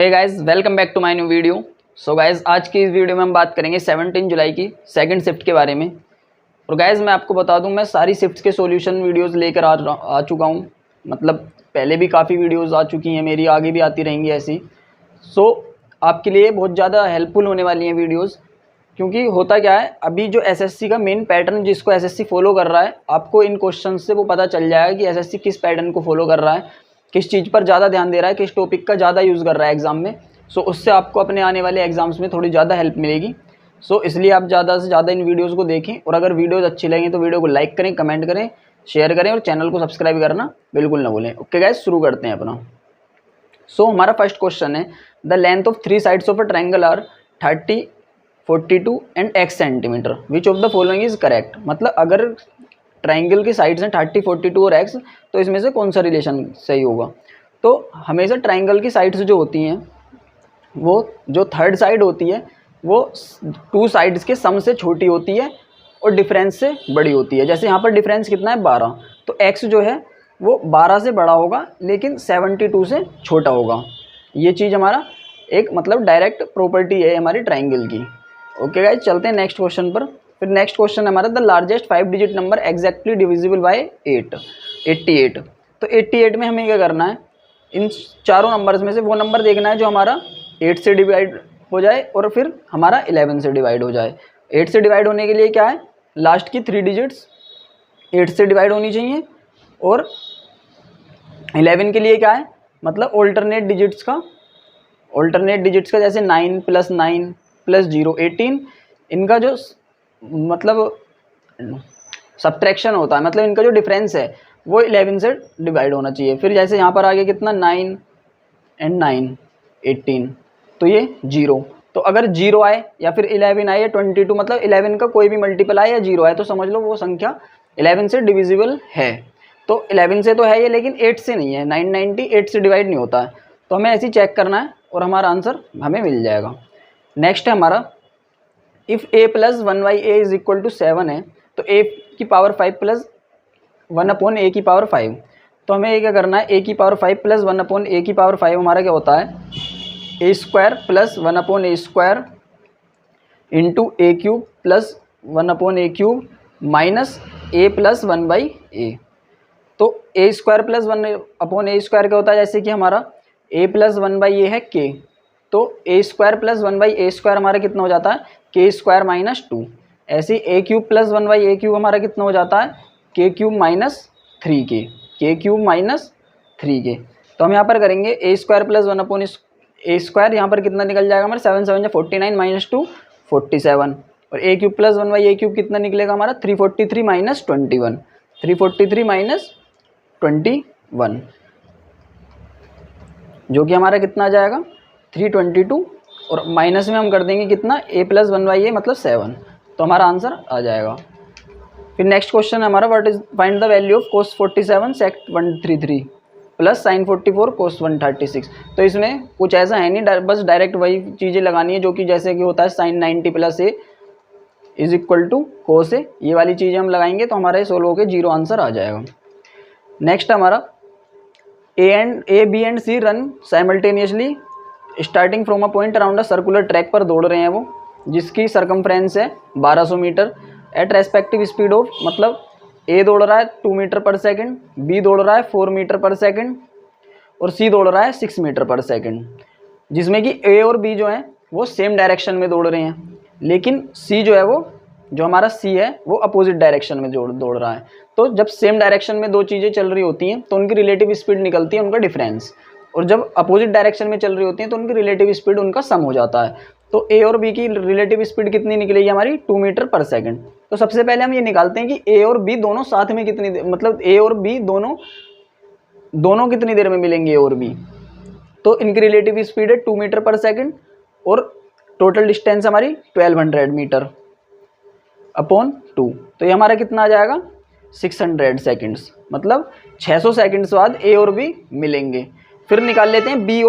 Hey guys, welcome back to my new video. So guys, आज की इस video में हम बात करेंगे 17 जुलाई की सेकंड शिफ्ट के बारे में। और गाइस, मैं आपको बता दूं, मैं सारी शिफ्ट्स के सॉल्यूशन वीडियोस लेकर आ चुका हूं। मतलब पहले भी काफ़ी वीडियोस आ चुकी हैं मेरी, आगे भी आती रहेंगी ऐसी। सो आपके लिए बहुत ज़्यादा हेल्पफुल होने वाली हैं वीडियोज़। क्योंकि होता क्या है, अभी जो एसएससी का मेन पैटर्न जिसको एसएससी फॉलो कर रहा है, आपको इन क्वेश्चन से वो पता चल जाएगा कि एसएससी किस पैटर्न को फॉलो कर रहा है, किस चीज़ पर ज़्यादा ध्यान दे रहा है, किस टॉपिक का ज़्यादा यूज़ कर रहा है एग्ज़ाम में। सो उससे आपको अपने आने वाले एग्जाम्स में थोड़ी ज़्यादा हेल्प मिलेगी। सो इसलिए आप ज़्यादा से ज़्यादा इन वीडियोज़ को देखें, और अगर वीडियोज़ अच्छी लगें तो वीडियो को लाइक करें, कमेंट करें, शेयर करें, और चैनल को सब्सक्राइब करना बिल्कुल ना भूलें। ओके गाइस, शुरू करते हैं अपना। सो हमारा फर्स्ट क्वेश्चन है, the length of 3 sides of a triangle are 30, 42 and x centimetre, which of the following is correct. मतलब अगर ट्रायंगल की साइड्स हैं 30, 42 और x, तो इसमें से कौन सा रिलेशन सही होगा। तो हमेशा ट्रायंगल की साइड्स जो होती हैं, वो जो थर्ड साइड होती है वो 2 साइड्स के सम से छोटी होती है और डिफरेंस से बड़ी होती है। जैसे यहाँ पर डिफरेंस कितना है, 12, तो x जो है वो 12 से बड़ा होगा लेकिन 72 से छोटा होगा। ये चीज़ हमारा एक मतलब डायरेक्ट प्रॉपर्टी है हमारी ट्रायंगल की। ओके गाइस, चलते हैं नेक्स्ट क्वेश्चन पर। फिर नेक्स्ट क्वेश्चन हमारा, the largest 5 digit number exactly divisible by 8, 88। तो 88 में हमें क्या करना है, इन चारों नंबर्स में से वो नंबर देखना है जो हमारा 8 से डिवाइड हो जाए और फिर हमारा 11 से डिवाइड हो जाए। 8 से डिवाइड होने के लिए क्या है, लास्ट की 3 डिजिट्स 8 से डिवाइड होनी चाहिए, और 11 के लिए क्या है, मतलब ऑल्टरनेट डिजिट्स का जैसे 9 + 9 + 0 18, इनका जो मतलब सब्ट्रैक्शन होता है, मतलब इनका जो डिफरेंस है वो 11 से डिवाइड होना चाहिए। फिर जैसे यहाँ पर आगे कितना 9 एंड 9 18, तो ये 0। तो अगर 0 आए या फिर 11 आए या 22, मतलब 11 का कोई भी मल्टीपल आए या 0 आए, तो समझ लो वो संख्या 11 से डिविजिबल है। तो 11 से तो है ये, लेकिन 8 से नहीं है। 990 8 से डिवाइड नहीं होता है, तो हमें ऐसे ही चेक करना है और हमारा आंसर हमें मिल जाएगा। नेक्स्ट है हमारा, इफ़ a + 1/a = 7 है, तो a की पावर 5 + 1/a की पावर 5। तो हमें ये क्या करना है, a की पावर 5 + 1/a की पावर 5 हमारा क्या होता है, a² + 1/a² into a³ + 1/a³ minus a + 1/a। तो a² + 1/a² क्या होता है, जैसे कि हमारा a + 1/a है k, तो a² + 1/a² हमारा कितना हो जाता है, k² - 2। ऐसे a³ + 1/a³ हमारा कितना हो जाता है, k³ - 3k, k³ - 3k। तो हम यहाँ पर करेंगे a² + 1/a², यहाँ पर कितना निकल जाएगा हमारा, 7 7 49 - 2 47, और a³ + 1/a³ कितना निकलेगा हमारा, 343 - 21, 343 - 21, जो कि हमारा कितना आ जाएगा 322, और माइनस में हम कर देंगे कितना, a + 1/a मतलब 7, तो हमारा आंसर आ जाएगा। फिर नेक्स्ट क्वेश्चन है हमारा, what is find the value of cos 47 sec 133 + sin 44 cos 136। तो इसमें कुछ ऐसा है नहीं, बस डायरेक्ट वही चीज़ें लगानी है जो कि जैसे कि होता है sin 90 + a = cos a, ये वाली चीज़ें हम लगाएंगे तो हमारा सोल्व होकर 0 आंसर आ जाएगा। नेक्स्ट हमारा, A, B and C run simultaneously starting from a point around a circular track पर दौड़ रहे हैं वो, जिसकी सरकमफ्रेंस है 1200 metre at respective speed of, मतलब A दौड़ रहा है 2 मीटर पर सेकंड, B दौड़ रहा है 4 मीटर पर सेकंड, और C दौड़ रहा है 6 मीटर पर सेकंड, जिसमें कि A और B जो हैं वो सेम डायरेक्शन में दौड़ रहे हैं, लेकिन C जो है वो, जो हमारा C है वो अपोजिट डायरेक्शन में दौड़ रहा है। तो जब सेम डायरेक्शन में दो चीज़ें चल रही होती हैं तो उनकी रिलेटिव स्पीड निकलती है उनका डिफरेंस, और जब अपोजिट डायरेक्शन में चल रही होती हैं तो उनकी रिलेटिव स्पीड उनका सम हो जाता है। तो A और B की रिलेटिव स्पीड कितनी निकलेगी हमारी, 2 मीटर पर सेकंड। तो सबसे पहले हम ये निकालते हैं कि A और B दोनों साथ में कितनी देर, मतलब A और B दोनों कितनी देर में मिलेंगे, A और B। तो इनकी रिलेटिव स्पीड है 2 मीटर पर सेकंड, और टोटल डिस्टेंस हमारी 1200 मीटर अपॉन 2। तो ये हमारा कितना आ जाएगा, 600 सेकंड्स, मतलब 600 सेकंड्स बाद A और B मिलेंगे। फिर निकाल लेते हैं B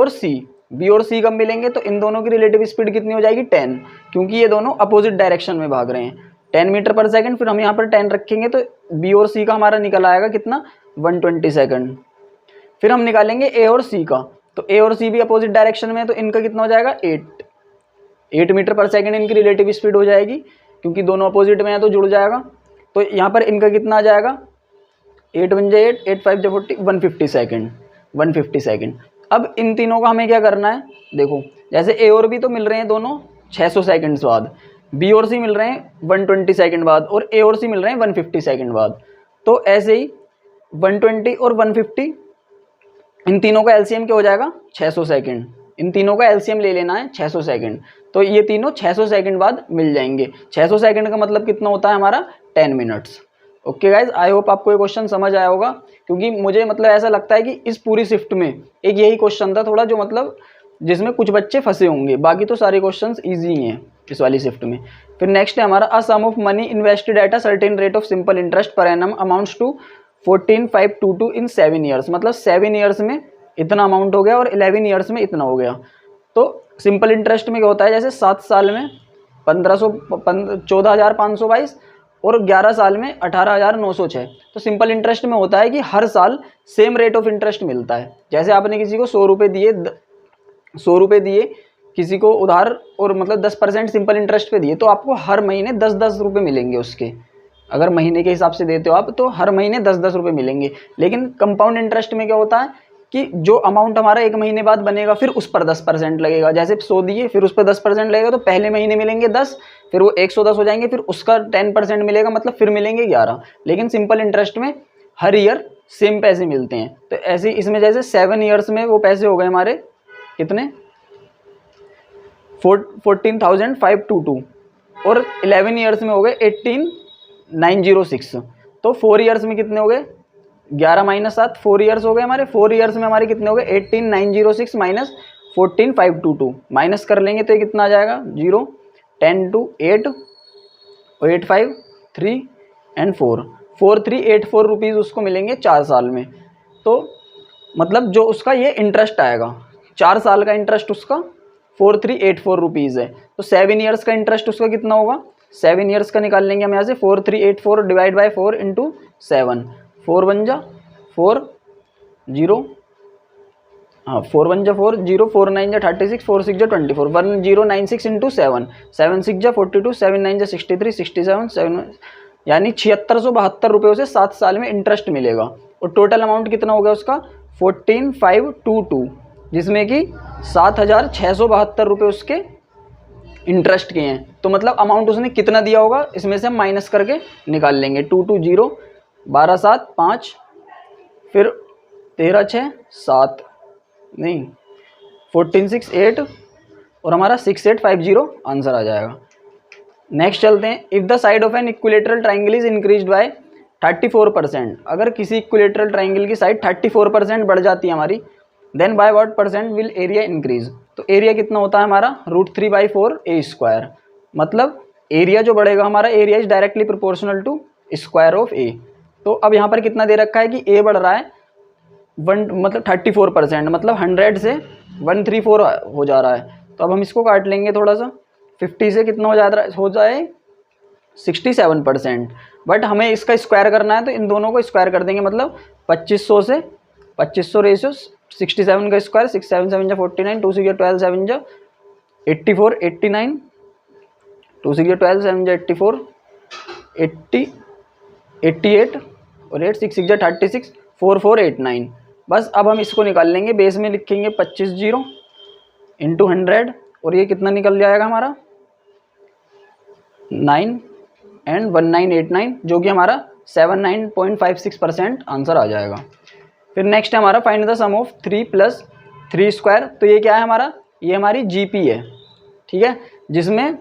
और C कब मिलेंगे, तो इन दोनों की रिलेटिव स्पीड कितनी हो जाएगी, 10, क्योंकि ये दोनों अपोजिट डायरेक्शन में भाग रहे हैं, 10 मीटर पर सेकंड। फिर हम यहाँ पर 10 रखेंगे तो B और C का हमारा निकल आएगा कितना, 120 सेकंड। फिर हम निकालेंगे A और C का, तो ए और सी भी अपोजिट डायरेक्शन में है, तो इनका कितना हो जाएगा 8 मीटर पर सेकेंड इनकी रिलेटिव स्पीड हो जाएगी, क्योंकि दोनों अपोजिट में है तो जुड़ जाएगा। तो यहाँ पर इनका कितना आ जाएगा 8 1 8, 8 5 40, 150 सेकेंड। अब इन तीनों का हमें क्या करना है, देखो जैसे ए और बी तो मिल रहे हैं दोनों 600 सेकेंड्स बाद, बी और सी मिल रहे हैं 120 सेकेंड बाद, और ए और सी मिल रहे हैं 150 सेकेंड बाद। तो ऐसे ही 120 और 150 इन तीनों का एलसीएम क्या हो जाएगा 600 सेकेंड। इन तीनों का एलसीएम ले लेना है 600 सेकेंड, तो ये तीनों 600 सेकेंड बाद मिल जाएंगे। 600 सेकेंड का मतलब कितना होता है हमारा 10 minutes. Okay guys, I hope आपको ये क्वेश्चन समझ आया होगा, क्योंकि मुझे मतलब ऐसा लगता है कि इस पूरी शिफ्ट में एक यही क्वेश्चन था थोड़ा जो मतलब जिसमें कुछ बच्चे फंसे होंगे, बाकी तो सारे क्वेश्चंस इजी ही हैं इस वाली शिफ्ट में। फिर नेक्स्ट है हमारा, a sum of money invested at a certain rate of simple interest per annum amounts to 14,522 in 7 years. मतलब 7 ईयर्स में इतना अमाउंट हो गया और 11 ईयर्स में इतना हो गया। तो सिंपल इंटरेस्ट में क्या होता है, जैसे 7 साल में 14,522 और 11 साल में 18,906। तो सिंपल इंटरेस्ट में होता है कि हर साल सेम रेट ऑफ इंटरेस्ट मिलता है। जैसे आपने किसी को 100 रुपये दिए किसी को उधार, और मतलब 10% सिंपल इंटरेस्ट पे दिए, तो आपको हर महीने 10-10 रुपये मिलेंगे उसके। अगर महीने के हिसाब से देते हो आप तो हर महीने 10-10 रुपये मिलेंगे। लेकिन कंपाउंड इंटरेस्ट में क्या होता है कि जो अमाउंट हमारा 1 महीने बाद बनेगा फिर उस पर 10% लगेगा। जैसे 100 दिए फिर उस पर 10% लगेगा, तो पहले महीने मिलेंगे 10, फिर वो 110 हो जाएंगे, फिर उसका 10% मिलेगा, मतलब फिर मिलेंगे 11। लेकिन सिंपल इंटरेस्ट में हर ईयर सेम पैसे मिलते हैं। तो ऐसे इसमें जैसे 7 ईयर्स में वो पैसे हो गए हमारे कितने 14,522 और 11 ईयर्स में हो गए 18,906। तो 4 ईयर्स में कितने हो गए 11 - 7 4 ईयर्स हो गए हमारे। 4 ईयर्स में हमारे कितने हो गए 18,906 माइनस 14,522 माइनस कर लेंगे तो ये कितना आ जाएगा 0 10 2 8 और 8 5 3 एंड 4 4384 रुपीज़ उसको मिलेंगे 4 साल में। तो मतलब जो उसका ये इंटरेस्ट आएगा 4 साल का इंटरेस्ट उसका 4384 रुपीज़ है। तो 7 ईयर्स का इंटरेस्ट उसका कितना होगा 7 ईयर्स का निकाल लेंगे हम यहाँ से 4384 डिवाइड बाई 4 इंटू 7 4 1 जा 4 0 हाँ 4 1 जा 4 0 4 9 जा 36 4 6 जा 24 1096 इंटू 7 7 6 जा 42 7 9 जा 63 67 7 यानी 7672 रुपये उसे 7 साल में इंटरेस्ट मिलेगा। और टोटल अमाउंट कितना हो गया उसका 14,522, जिसमें कि 7,672 रुपये उसके इंटरेस्ट के हैं। तो मतलब अमाउंट उसने कितना दिया होगा इसमें से हम माइनस करके निकाल लेंगे 2 2 0 12 7 5 फिर 13 6 7 नहीं 14 6 8 और हमारा 6850 आंसर आ जाएगा। नेक्स्ट चलते हैं, if the side of an equilateral triangle is increased by 34%, अगर किसी इक्विलेटरल ट्राइंगल की साइड 34% बढ़ जाती है हमारी, then by what percent will area increase. तो एरिया कितना होता है हमारा √3/4 a²। मतलब एरिया जो बढ़ेगा हमारा area is directly proportional to square of a. तो अब यहाँ पर कितना दे रखा है कि ए बढ़ रहा है 1 मतलब 34%, मतलब 100 से 134 हो जा रहा है। तो अब हम इसको काट लेंगे थोड़ा सा 50 से कितना हो जाए 67%। बट हमें इसका स्क्वायर करना है तो इन दोनों को स्क्वायर कर देंगे, मतलब 2500 से 2500 रेशियो 67 का स्क्वायर 6 7 7 जा 49 2 6 जा 12 7 जा 84 89 2 6 जा 12 7 जा 84 80 88 और 8 6 6 जा 36 4 4 8 9। बस अब हम इसको निकाल लेंगे, बेस में लिखेंगे 25 0 इंटू 100 और ये कितना निकल जाएगा हमारा 9 एंड 1989, जो कि हमारा 79.56% आंसर आ जाएगा। फिर नेक्स्ट है हमारा फाइंड द सम ऑफ 3 + 3²। तो ये क्या है हमारा, ये हमारी जीपी है, ठीक है, जिसमें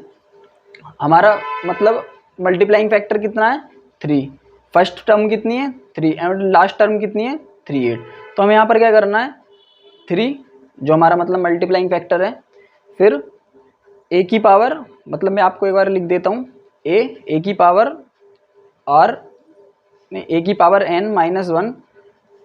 हमारा मतलब मल्टीप्लाइंग फैक्टर कितना है 3, फर्स्ट टर्म कितनी है 3 एंड लास्ट टर्म कितनी है 38। तो हमें यहाँ पर क्या करना है 3 जो हमारा मतलब मल्टीप्लाइंग फैक्टर है, फिर ए की पावर मतलब मैं आपको एक बार लिख देता हूँ ए की पावर आर ए की पावर n - 1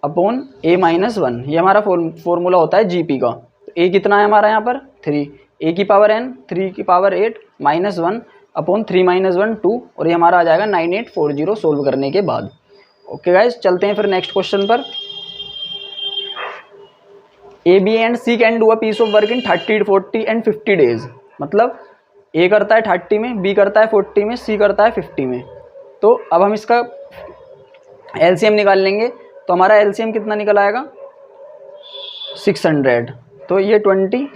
अपॉन a - 1, ये हमारा फॉर्मूला होता है जीपी का। तो a कितना है हमारा यहाँ पर 3, a की पावर n 3 की पावर 8 - 1 अपॉन 3 - 1 2 और ये हमारा आ जाएगा 9840 सोल्व करने के बाद। ओके गाइज, चलते हैं फिर नेक्स्ट क्वेश्चन पर। A B and C can do a piece of work in 30, 40 and 50 days. मतलब ए करता है 30 में, बी करता है 40 में, सी करता है 50 में। तो अब हम इसका एलसीएम निकाल लेंगे। तो हमारा एलसीएम कितना निकल आएगा 600। तो ये 20,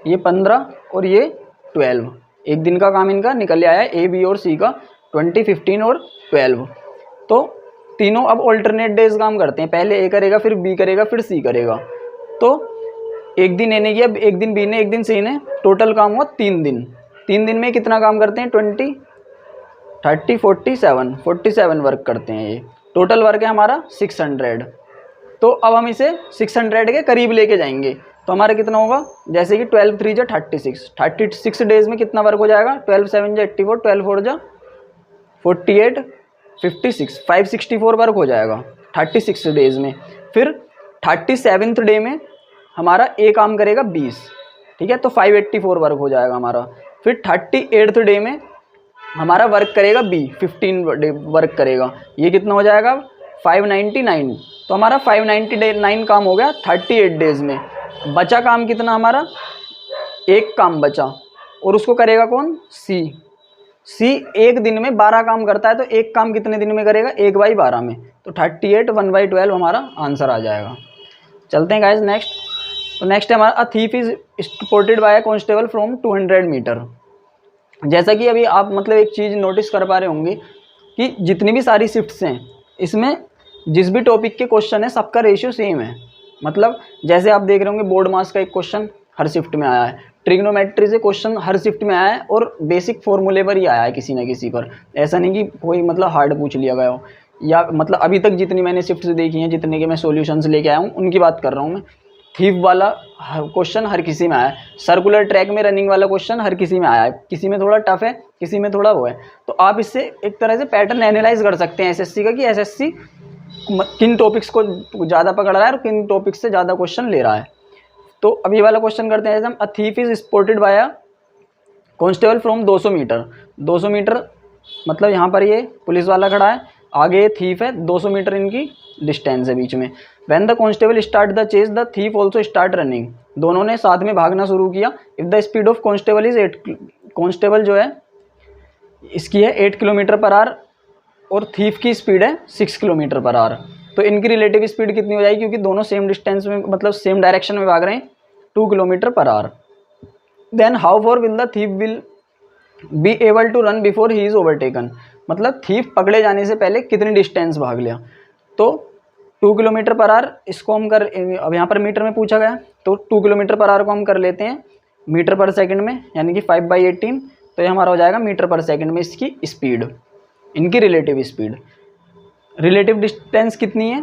ये 15 और ये 12। एक दिन का काम इनका निकल आया है ए बी और सी का 20, 15 और 12। तो तीनों अब ऑल्टरनेट डेज काम करते हैं, पहले ए करेगा, फिर बी करेगा, फिर सी करेगा। तो एक दिन ए ने किया, एक दिन बी ने, एक दिन सी ने, टोटल काम हुआ 3 दिन। 3 दिन में कितना काम करते हैं 20, 30, 47 वर्क करते हैं। ये टोटल वर्क है हमारा 600। तो अब हम इसे 600 के करीब लेके जाएंगे। तो हमारा कितना होगा, जैसे कि 12 3 जा 36 डेज में कितना वर्क हो जाएगा, 12 7 जा 84, 12 4 जा 48, 56 564 वर्क हो जाएगा 36 डेज में। फिर 37th डे में हमारा ए काम करेगा 20, ठीक है, तो 584 वर्क हो जाएगा हमारा। फिर 38th डे में हमारा वर्क करेगा बी, 15 डे वर्क करेगा, ये कितना हो जाएगा 599। तो हमारा 599 काम हो गया 38 डेज में। बचा काम कितना हमारा, एक काम बचा, और उसको करेगा कौन, सी एक दिन में 12 काम करता है, तो एक काम कितने दिन में करेगा, 1/12 में। तो 38 1/12 हमारा आंसर आ जाएगा। चलते हैं गाइस नेक्स्ट। तो नेक्स्ट है हमारा a thief is spotted by a constable from 200 metre. जैसा कि अभी आप मतलब एक चीज़ नोटिस कर पा रहे होंगे कि जितनी भी सारी शिफ्ट्स हैं, इसमें जिस भी टॉपिक के क्वेश्चन है सबका रेशियो सेम है। मतलब जैसे आप देख रहे होंगे बोर्ड मास का एक क्वेश्चन हर शिफ्ट में आया है, ट्रिग्नोमेट्री से क्वेश्चन हर शिफ्ट में आया है, और बेसिक फॉर्मूले पर ही आया है किसी न किसी पर। ऐसा नहीं कि कोई मतलब हार्ड पूछ लिया गया हो, या मतलब अभी तक जितनी मैंने शिफ्ट्स देखी हैं, जितने के मैं सॉल्यूशंस लेके आया हूँ, उनकी बात कर रहा हूँ मैं। थीफ वाला क्वेश्चन हर किसी में आया है, सर्कुलर ट्रैक में रनिंग वाला क्वेश्चन हर किसी में आया है, किसी में थोड़ा टफ है, किसी में थोड़ा वो है। तो आप इससे एक तरह से पैटर्न एनालाइज कर सकते हैं एसएससी का, कि एसएससी किन टॉपिक्स को ज़्यादा पकड़ रहा है और किन टॉपिक्स से ज़्यादा क्वेश्चन ले रहा है। तो अब ये वाला क्वेश्चन करते हैं, जैसे हम a thief is spotted by a constable from 200 metre. 200 metre मतलब यहाँ पर ये पुलिस वाला खड़ा है, आगे थीफ है, 200 मीटर इनकी डिस्टेंस है बीच में। When the constable start the chase the thief also start running. दोनों ने साथ में भागना शुरू किया। If the speed of constable is 8, constable जो है इसकी है 8 किलोमीटर पर आवर और थीफ की स्पीड है 6 किलोमीटर पर आवर। तो इनकी रिलेटिव स्पीड कितनी हो जाएगी, क्योंकि दोनों सेम डिस्टेंस में मतलब सेम डायरेक्शन में भाग रहे हैं, 2 किलोमीटर पर hour. Then how far will the thief will be able to run before he is overtaken. मतलब थीफ पकड़े जाने से पहले कितनी डिस्टेंस भाग लिया। तो 2 किलोमीटर पर आवर, इसको हम कर, अब यहाँ पर मीटर में पूछा गया, तो 2 किलोमीटर पर आवर को हम कर लेते हैं मीटर पर सेकंड में, यानी कि 5/18। तो ये हमारा हो जाएगा मीटर पर सेकंड में इसकी स्पीड, इनकी रिलेटिव स्पीड। रिलेटिव डिस्टेंस कितनी है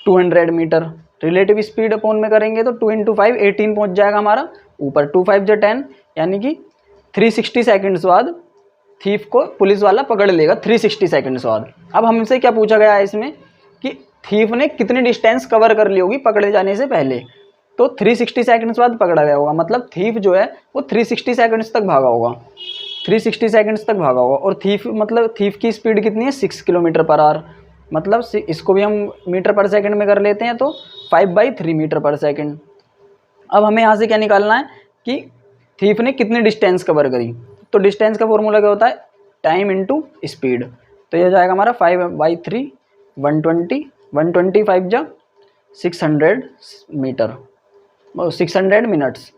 200 मीटर। रिलेटिव स्पीड अपॉन में करेंगे तो 2 × 5 18 पहुँच जाएगा हमारा ऊपर, 2 5 जा 10, यानी कि 360 सेकेंड्स बाद थीफ को पुलिस वाला पकड़ लेगा, 360 सेकेंड्स बाद। अब हमसे क्या पूछा गया है इसमें कि थीफ ने कितनी डिस्टेंस कवर कर ली होगी पकड़े जाने से पहले। तो 360 सेकेंड्स बाद पकड़ा गया होगा, मतलब थीफ जो है वो 360 सेकेंड्स तक भागा होगा, 360 सेकेंड्स तक भागा होगा। और थीफ मतलब थीफ की स्पीड कितनी है 6 किलोमीटर पर आवर। मतलब इसको भी हम मीटर पर सेकंड में कर लेते हैं, तो 5/3 मीटर पर सेकंड। अब हमें यहाँ से क्या निकालना है कि थीफ ने कितनी डिस्टेंस कवर करी। तो डिस्टेंस का फॉर्मूला क्या होता है, टाइम इनटू स्पीड। तो ये हो जाएगा हमारा 5/3 120, 125 जा 600 मीटर, 600 मिनट्स,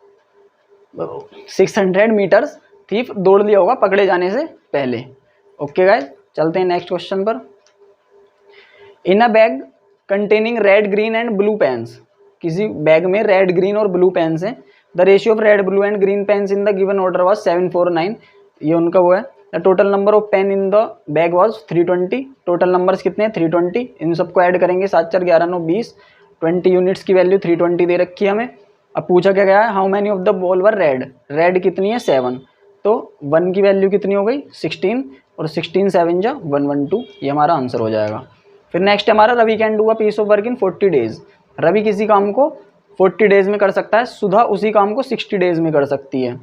600 मीटर्स थीफ दौड़ लिया होगा पकड़े जाने से पहले। ओके गाइस, चलते हैं नेक्स्ट क्वेश्चन पर। In a bag containing red green and blue pens. किसी बैग में रेड ग्रीन और ब्लू पेन्स हैं। The ratio of red blue and green pens in the given order was 749। ये उनका वो है। The total number of pen in the bag was 320। Total numbers कितने हैं 320। इन सबको ऐड करेंगे 7 4 11 9 20, 20 यूनिट्स की वैल्यू 320 दे रखी है हमें। अब पूछा क्या गया है, how many of the ball were red. Red कितनी है 7, तो 1 की वैल्यू कितनी हो गई 16, और 16 7 जा 112, ये हमारा आंसर हो जाएगा। फिर नेक्स्ट हमारा Ravi can do a piece of work in 40 days. Ravi किसी काम को 40 डेज में कर सकता है, सुधा उसी काम को 60 डेज में कर सकती है।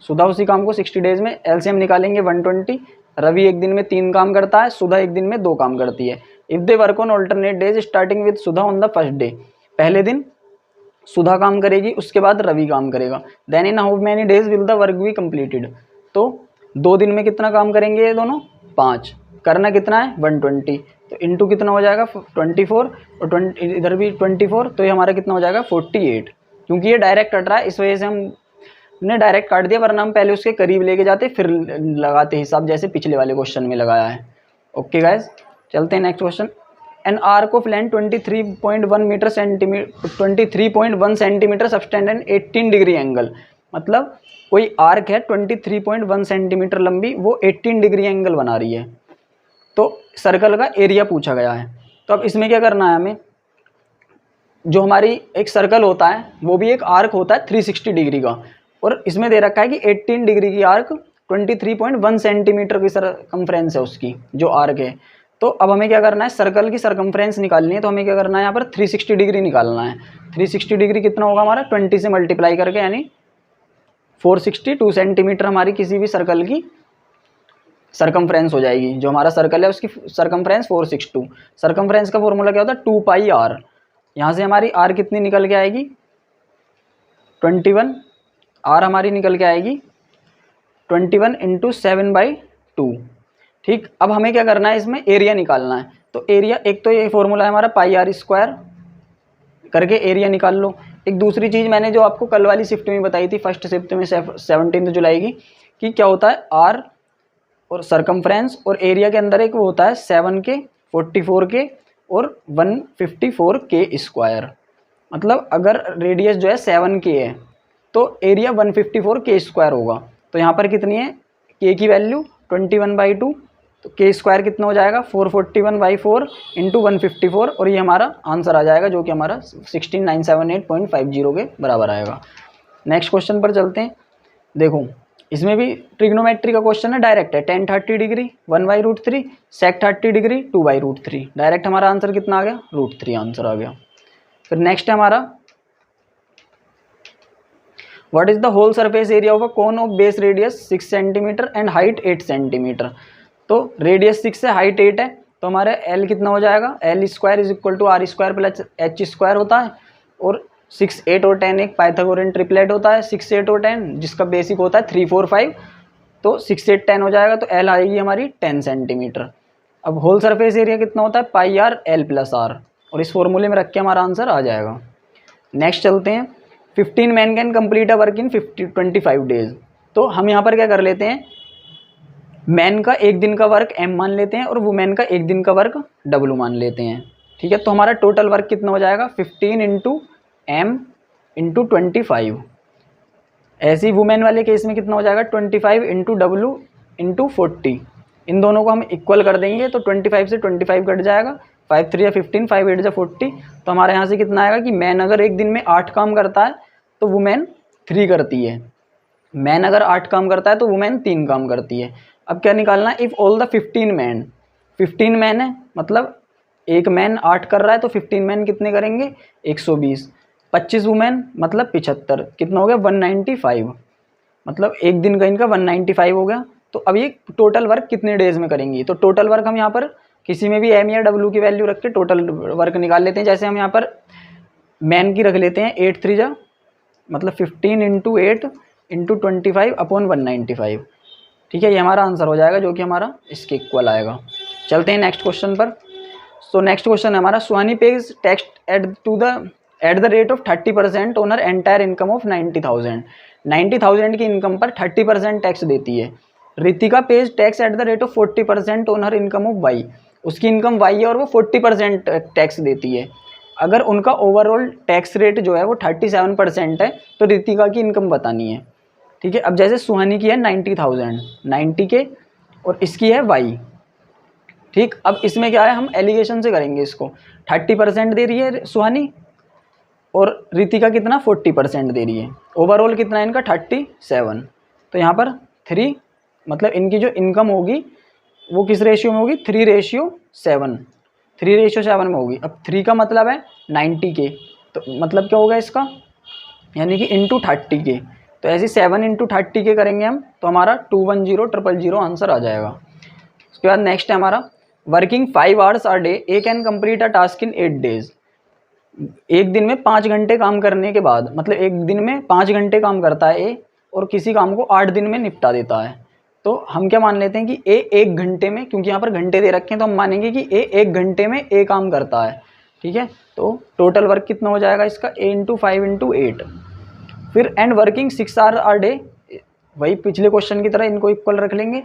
सुधा उसी काम को 60 डेज में, एलसीएम निकालेंगे 120। रवि एक दिन में 3 काम करता है, सुधा एक दिन में 2 काम करती है। If they work on alternate days starting with Sudha on the first day. पहले दिन सुधा काम करेगी, उसके बाद रवि काम करेगा। Then in how many days will the work be completed, तो 2 दिन में कितना काम करेंगे ये दोनों, 5। करना कितना है 120, तो इंटू कितना हो जाएगा 24 और 20 इधर भी 24, तो ये हमारा कितना हो जाएगा 48। क्योंकि ये डायरेक्ट कट रहा है इस वजह से हमने डायरेक्ट काट दिया, वरना हम पहले उसके करीब लेके जाते फिर लगाते हिसाब, जैसे पिछले वाले क्वेश्चन में लगाया है। ओके गाइज, चलते हैं next question. An arc of land 23.1 centimetre subtend and 18 degree angle, मतलब कोई आर्क है 23.1 सेंटीमीटर लंबी, वो 18 डिग्री एंगल बना रही है। तो सर्कल का एरिया पूछा गया है। तो अब इसमें क्या करना है हमें, जो हमारी एक सर्कल होता है वो भी एक आर्क होता है 360 डिग्री का, और इसमें दे रखा है कि 18 डिग्री की आर्क 23.1 सेंटीमीटर की सरकमफ्रेंस है उसकी जो आर्क है। तो अब हमें क्या करना है, सर्कल की सरकमफ्रेंस निकालनी है, तो हमें क्या करना है यहाँ पर 360 डिग्री निकालना है। 360 डिग्री कितना होगा हमारा 20 से मल्टीप्लाई करके, यानी 462 सेंटीमीटर हमारी किसी भी सर्कल की सरकमफ्रेंस हो जाएगी। जो हमारा सर्कल है उसकी सरकमफ्रेंस 462। सरकमफ्रेंस का फॉर्मूला क्या होता है 2 पाई आर। यहाँ से हमारी आर कितनी निकल के आएगी 21, आर हमारी निकल के आएगी 21 इंटू 7/2। ठीक, अब हमें क्या करना है, इसमें एरिया निकालना है। तो एरिया, एक तो ये फॉर्मूला है हमारा पाई आर स्क्वायर, करके एरिया निकाल लो। एक दूसरी चीज़ मैंने जो आपको कल वाली शिफ्ट में बताई थी, फर्स्ट शिफ्ट में 17 जुलाई की, कि क्या होता है आर और सरकमफ्रेंस और एरिया के अंदर एक वो होता है 7K, 44K और 154K स्क्वायर। मतलब अगर रेडियस जो है 7K है तो एरिया 154K स्क्वायर होगा। तो यहाँ पर कितनी है K की वैल्यू 21/2, तो K स्क्वायर कितना हो जाएगा 441/4 इंटू 154, और ये हमारा आंसर आ जाएगा जो कि हमारा 16978.50 के बराबर आएगा। नेक्स्ट क्वेश्चन पर चलते हैं। देखो इसमें भी ट्रिग्नोमेट्री का क्वेश्चन है, डायरेक्ट है। tan 30 degree 1/√3, sec 30 degree 2/√3। Direct हमारा आंसर कितना आ गया √3 आंसर आ गया। फिर नेक्स्ट है हमारा what is the whole surface area of a cone of base radius 6 centimetre and height 8 centimetre. तो रेडियस 6 है, हाइट 8 है, तो हमारे L कितना हो जाएगा, L square is equal to R square plus H square होता है, और 6, 8 और 10 एक पाइथागोरियन ट्रिपलेट होता है, 6, 8 और 10 जिसका बेसिक होता है 3, 4, 5, तो 6, 8, 10 हो जाएगा, तो L आएगी हमारी 10 सेंटीमीटर। अब होल सरफेस एरिया कितना होता है पाई आर L प्लस R, और इस फॉर्मूले में रख के हमारा आंसर आ जाएगा। नेक्स्ट चलते हैं, 15 man can complete a work in 25 days. तो हम यहाँ पर क्या कर लेते हैं, मैन का एक दिन का वर्क M मान लेते हैं और वुमेन का एक दिन का वर्क W मान लेते हैं। ठीक है, तो हमारा टोटल वर्क कितना हो जाएगा 15 इंटू M इंटू 25। ऐसे ही वुमेन वाले केस में कितना हो जाएगा 25 इंटू W इंटू 40। इन दोनों को हम इक्वल कर देंगे तो 25 से 25 कट जाएगा, 5 3 या 15, 5 8 या 40। तो हमारे यहाँ से कितना आएगा कि मैन अगर एक दिन में 8 काम करता है तो वुमेन 3 करती है, मैन अगर 8 काम करता है तो वुमेन 3 काम करती है। अब क्या निकालना है, इफ़ ऑल द 15 मैन है, मतलब एक मैन 8 कर रहा है तो 15 मैन कितने करेंगे 120, 25 वुमेन मतलब 75, कितना हो गया 195, मतलब एक दिन का इनका 195 हो गया। तो अब ये टोटल वर्क कितने डेज में करेंगी, तो टोटल वर्क हम यहाँ पर किसी में भी M या W की वैल्यू रख के टोटल वर्क निकाल लेते हैं। जैसे हम यहाँ पर मैन की रख लेते हैं 8 3 जा, मतलब 15 इंटू 8 इंटू 25 अपॉन 195। ठीक है, ये हमारा आंसर हो जाएगा जो कि हमारा इसके इक्वल आएगा। चलते हैं नेक्स्ट क्वेश्चन पर। सो नेक्स्ट क्वेश्चन है हमारा, Suhani pays tax at the rate of 30% on her entire income of 90,000 की इनकम पर 30% टैक्स देती है। Ritika pays tax at the rate of 40% on her income of Y, उसकी इनकम Y है और वो 40% टैक्स देती है। अगर उनका ओवरऑल टैक्स रेट जो है वो 37% है तो रितिका की इनकम बतानी है। ठीक है, अब जैसे सुहानी की है 90,000 90K और इसकी है Y। ठीक, अब इसमें क्या है, हम एलिगेशन से करेंगे इसको। 30% दे रही है सुहानी और रितिका कितना 40% दे रही है। ओवरऑल कितना है इनका 37, तो यहाँ पर 3, मतलब इनकी जो इनकम होगी वो किस रेशियो में होगी 3:7, 3:7 में होगी। अब 3 का मतलब है 90K, तो मतलब क्या होगा इसका, यानी कि इंटू 30K। तो ऐसे 7 इंटू 30K करेंगे हम तो हमारा 210,000 आंसर आ जाएगा। उसके बाद नेक्स्ट है हमारा, working 5 hours a day A can complete a task in 8 days। एक दिन में 5 घंटे काम करने के बाद, मतलब एक दिन में 5 घंटे काम करता है ए, और किसी काम को 8 दिन में निपटा देता है। तो हम क्या मान लेते हैं कि ए 1 घंटे में, क्योंकि यहाँ पर घंटे दे रखे हैं तो हम मानेंगे कि ए 1 घंटे में ए काम करता है। ठीक है, तो टोटल वर्क कितना हो जाएगा इसका, ए इंटू 5 इंटू 8। फिर and working 6 hour a day, वही पिछले क्वेश्चन की तरह इनको इक्वल रख लेंगे।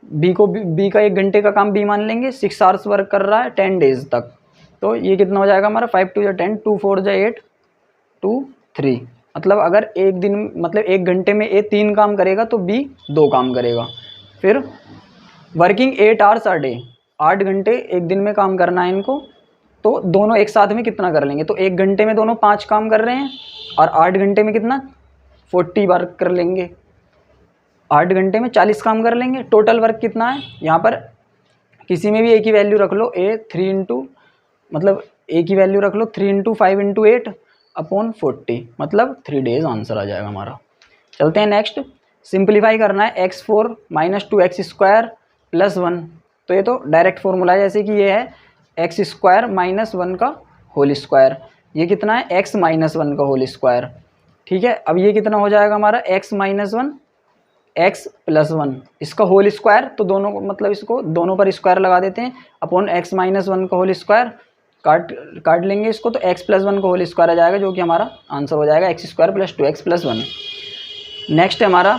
बी को बी का 1 घंटे का काम बी मान लेंगे, 6 आवर्स वर्क कर रहा है 10 डेज तक। तो ये कितना हो जाएगा हमारा, 5 2 10, 2 4 8, 2 3। मतलब अगर एक दिन, मतलब 1 घंटे में ए 3 काम करेगा तो बी 2 काम करेगा। फिर वर्किंग 8 आवर्स आ डे, 8 घंटे एक दिन में काम करना है इनको। तो दोनों एक साथ में कितना कर लेंगे, तो 1 घंटे में दोनों 5 काम कर रहे हैं, और 8 घंटे में कितना 40 वर्क कर लेंगे। 8 घंटे में 40 काम कर लेंगे। टोटल वर्क कितना है, यहाँ पर किसी में भी एक ही वैल्यू रख लो, ए 3 इंटू, मतलब एक ही वैल्यू रख लो 3 इंटू 5 इंटू 8 अपॉन 40, मतलब 3 डेज आंसर आ जाएगा हमारा। चलते हैं नेक्स्ट, सिंप्लीफाई करना है x4 माइनस 2x² प्लस 1। तो ये तो डायरेक्ट फॉर्मूला है, जैसे कि ये है x² माइनस 1 का होल स्क्वायर, ये कितना है x माइनस 1 का होल स्क्वायर। ठीक है, अब ये कितना हो जाएगा हमारा x माइनस 1 x प्लस 1, इसका होल स्क्वायर, तो दोनों को, मतलब इसको दोनों पर स्क्वायर लगा देते हैं, अपॉन x माइनस 1 का होल स्क्वायर, काट लेंगे इसको, तो x प्लस 1 का होल स्क्वायर आ जाएगा, जो कि हमारा आंसर हो जाएगा x² plus 2x plus 1। Next है हमारा,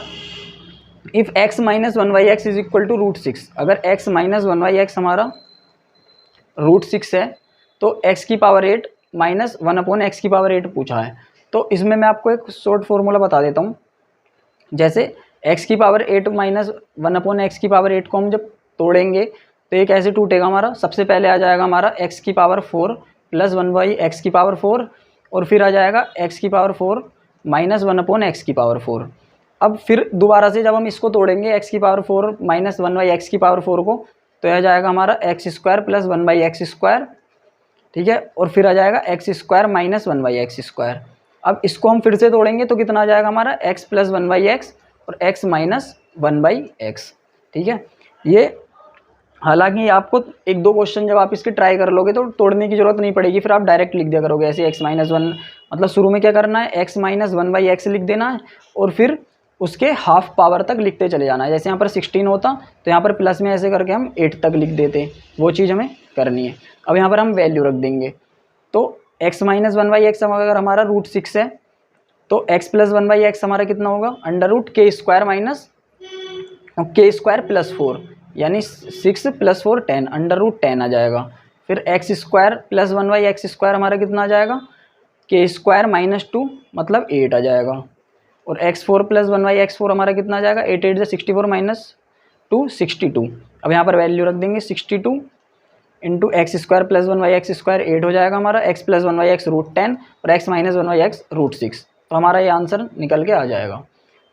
if x minus 1/x is equal to √6, अगर x माइनस 1/x हमारा √6 है, तो x की पावर 8 माइनस 1 अपॉन x की पावर 8 पूछा है। तो इसमें मैं आपको एक शॉर्ट फॉर्मूला बता देता हूँ। जैसे x की पावर 8 माइनस 1 अपॉन x की पावर 8 को हम जब तोड़ेंगे तो ये कैसे टूटेगा हमारा, सबसे पहले आ जाएगा हमारा x की पावर 4 प्लस 1/x की पावर 4, और फिर आ जाएगा x की पावर 4 माइनस 1 अपॉन x की पावर 4। अब फिर दोबारा से जब हम इसको तोड़ेंगे x की पावर 4 माइनस 1/x की पावर 4 को, तो यह आ जाएगा हमारा x² प्लस 1/x²। ठीक है, और फिर आ जाएगा x² माइनस 1/x²। अब इसको हम फिर से तोड़ेंगे तो कितना आ जाएगा हमारा x प्लस 1/x और x माइनस 1/x। ठीक है, ये हालांकि आपको 1-2 क्वेश्चन जब आप इसके ट्राई कर लोगे तो तोड़ने की जरूरत नहीं पड़ेगी, फिर आप डायरेक्ट लिख दिया करोगे ऐसे x माइनस 1, मतलब शुरू में क्या करना है, x माइनस 1/x लिख देना है, और फिर उसके हाफ पावर तक लिखते चले जाना है। जैसे यहाँ पर 16 होता तो यहाँ पर प्लस में ऐसे करके हम 8 तक लिख देते, वो चीज़ हमें करनी है। अब यहाँ पर हम वैल्यू रख देंगे, तो x माइनस 1/x अगर हमारा √6 है, तो x प्लस 1/x हमारा कितना होगा, √k² माइनस k² प्लस 4, यानी 6 प्लस 4 10, √10 आ जाएगा। फिर x² प्लस 1/x² हमारा कितना आ जाएगा, k² माइनस 2 मतलब 8 आ जाएगा। और x4 प्लस 1/x4 हमारा कितना आ जाएगा, 8 8 64 माइनस 2 62। अब यहाँ पर वैल्यू रख देंगे 62 इंटू x² प्लस 1/x² 8 हो जाएगा हमारा, x प्लस 1/x √10 और x माइनस 1/x √6। तो हमारा ये आंसर निकल के आ जाएगा।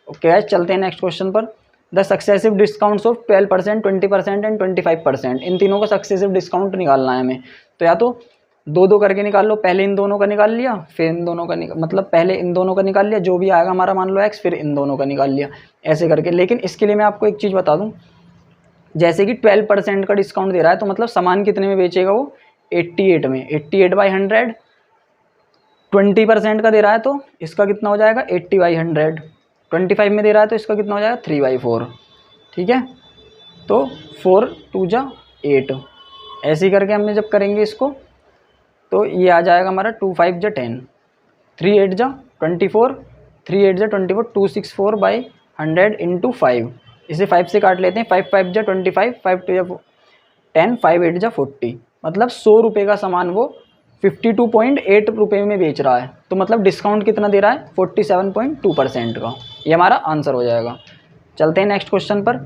ओके गाइस, चलते हैं नेक्स्ट क्वेश्चन पर। The successive discounts of 12%, 20% and 25%, इन तीनों का सक्सेसिव डिस्काउंट निकालना है हमें। तो या तो 2-2 करके निकाल लो, पहले इन दोनों का निकाल लिया, फिर इन दोनों का मतलब पहले इन दोनों का निकाल लिया, जो भी आएगा हमारा मान लो x, फिर इन दोनों का निकाल लिया, ऐसे करके। लेकिन इसके लिए मैं आपको एक चीज़ बता दूं, जैसे कि 12% का डिस्काउंट दे रहा है, तो मतलब सामान कितने में बेचेगा वो, 88 में, 88/100। 20% का दे रहा है तो इसका कितना हो जाएगा, 80/100। 25 में दे रहा है तो इसका कितना हो जाएगा, 3/4। ठीक है, तो 4 2 जा 8, ऐसे ही करके हमने जब करेंगे इसको, तो ये आ जाएगा हमारा 2 5 जा 10, 3 8 जा 24, 3 8 जा 24, 264/100 इंटू 5। इसे 5 से काट लेते हैं, 5 5 जा 25, 5 2 जा 10, 5 8 जा 40, मतलब 100 रुपये का सामान वो 52.8 रुपये में बेच रहा है। तो मतलब डिस्काउंट कितना दे रहा है, 47.2% का। ये हमारा आंसर हो जाएगा। चलते हैं नेक्स्ट क्वेश्चन पर।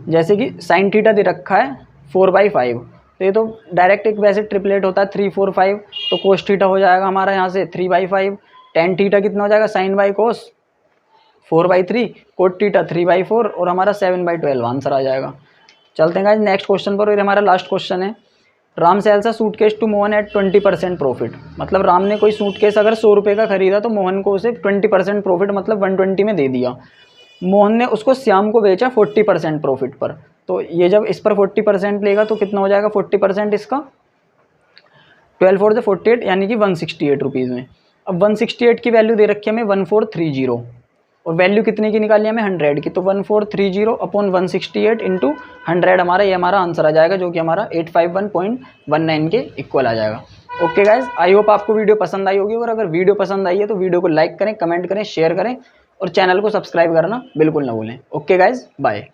जैसे कि साइन थीटा दे रखा है 4/5, तो ये तो डायरेक्ट एक वैसे ट्रिपलेट होता है 3 4 5, तो कोस थीटा हो जाएगा हमारा यहाँ से 3/5। टेन थीटा कितना हो जाएगा, sine by cos 4/3, cot theta 3/4, और हमारा 7/12 आंसर आ जाएगा। चलते हैं गाइस नेक्स्ट क्वेश्चन पर, और हमारा लास्ट क्वेश्चन है। Ram sells a suitcase to Mohan at 20% profit, मतलब राम ने कोई सूटकेस अगर 100 रुपये का खरीदा तो मोहन को उसे 20% प्रॉफिट मतलब 120 में दे दिया। मोहन ने उसको श्याम को बेचा 40% प्रॉफिट पर। तो ये जब इस पर 40% लेगा तो कितना हो जाएगा 40% इसका, 12 4 से 48 यानी कि 168 रुपीज़ में। अब 168 की वैल्यू दे रखी है हमें 1430 और वैल्यू कितने की निकाली हमें 100 की, तो 1430 अपॉन 168 इंटू 100 हमारा ये हमारा आंसर आ जाएगा, जो कि हमारा 851.19 के इक्वल आ जाएगा। ओके गाइज, आई होप आपको वीडियो पसंद आई होगी, और अगर वीडियो पसंद आई है तो वीडियो को लाइक करें, कमेंट करें, शेयर करें और चैनल को सब्सक्राइब करना बिल्कुल ना भूलें। Okay guys, bye.